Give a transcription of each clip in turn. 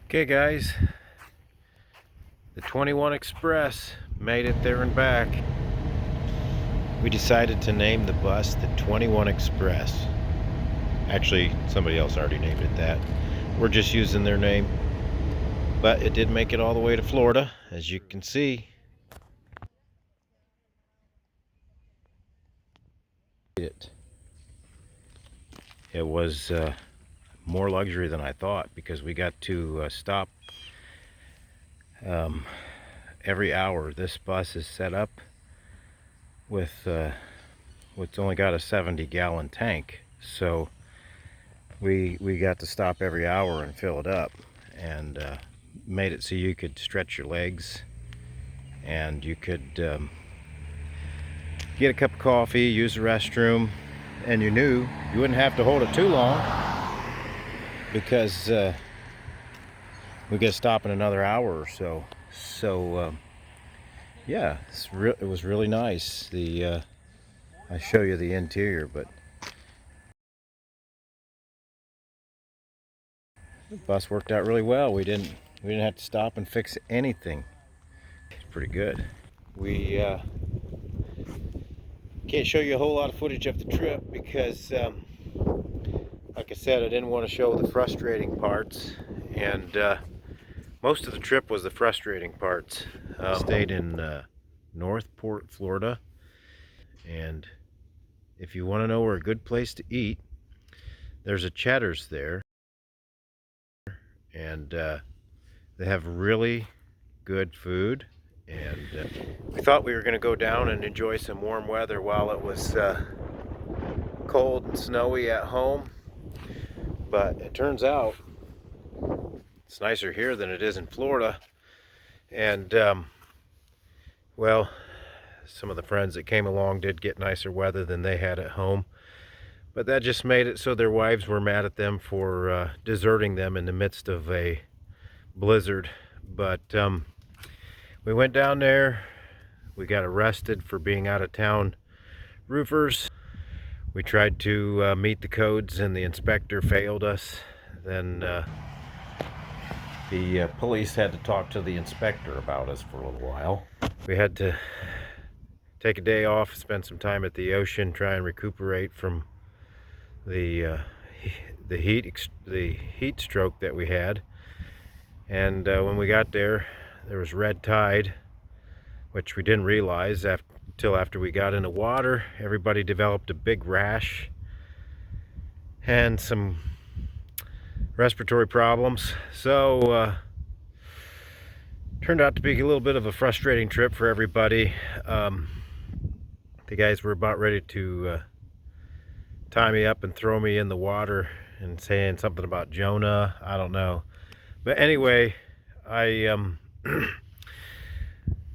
Okay guys, the 21 Express made it there and back. We decided to name the bus the 21 Express. Actually, somebody else already named it that. We're just using their name. But it did make it all the way to Florida, as you can see. It was more luxury than I thought, because we got to stop every hour. This bus is set up with it's only got a 70-gallon tank, so we got to stop every hour and fill it up, and made it so you could stretch your legs, and you could get a cup of coffee, use the restroom, and you knew you wouldn't have to hold it too long, because we get stopped in another hour or so. So yeah, it was really nice. I show you the interior, but the bus worked out really well. We didn't have to stop and fix anything. It's pretty good. We can't show you a whole lot of footage of the trip because, like I said, I didn't want to show the frustrating parts, and most of the trip was the frustrating parts. Stayed in Northport, Florida, and if you want to know where a good place to eat, there's a Cheddar's there, and they have really good food. And we thought we were going to go down and enjoy some warm weather while it was cold and snowy at home, but it turns out it's nicer here than it is in Florida. And well, some of the friends that came along did get nicer weather than they had at home, but that just made it so their wives were mad at them for deserting them in the midst of a blizzard. But we went down there. We got arrested for being out of town roofers. We tried to meet the codes, and the inspector failed us. Then the police had to talk to the inspector about us for a little while. We had to take a day off, spend some time at the ocean, try and recuperate from the heat stroke that we had. And when we got there, there was red tide, which we didn't realize until after we got in the water. Everybody developed a big rash and some respiratory problems. So turned out to be a little bit of a frustrating trip for everybody. The guys were about ready to tie me up and throw me in the water, and saying something about Jonah. I don't know. But anyway,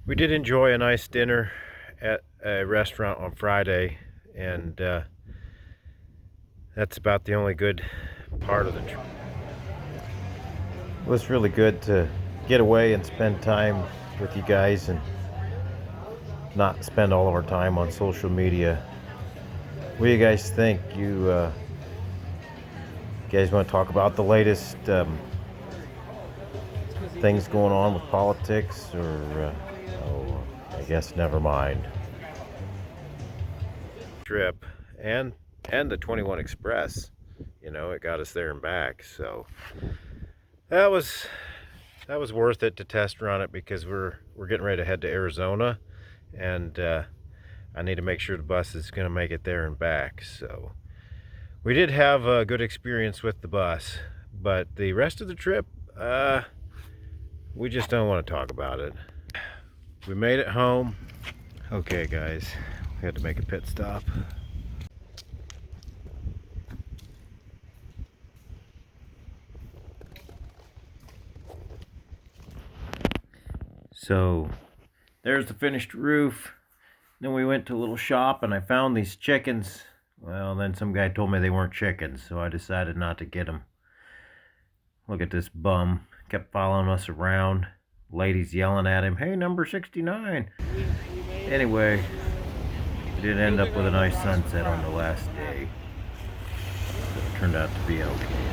we did enjoy a nice dinner at a restaurant on Friday, and that's about the only good part of the trip. It was really good to get away and spend time with you guys, and not spend all of our time on social media. What do you guys think? You guys want to talk about the latest things going on with politics, or oh, I guess never mind. Trip and the 21 Express, you know, it got us there and back. So that was worth it to test run it, because we're getting ready to head to Arizona, and I need to make sure the bus is going to make it there and back. So we did have a good experience with the bus, but the rest of the trip, we just don't want to talk about it. We made it home. Okay guys, we had to make a pit stop. So there's the finished roof. Then we went to a little shop and I found these chickens. Well, then some guy told me they weren't chickens, so I decided not to get them. Look at this bum. Kept following us around. Ladies yelling at him, "Hey, number 69. Anyway, we did end up with a nice sunset on the last day. So it turned out to be okay.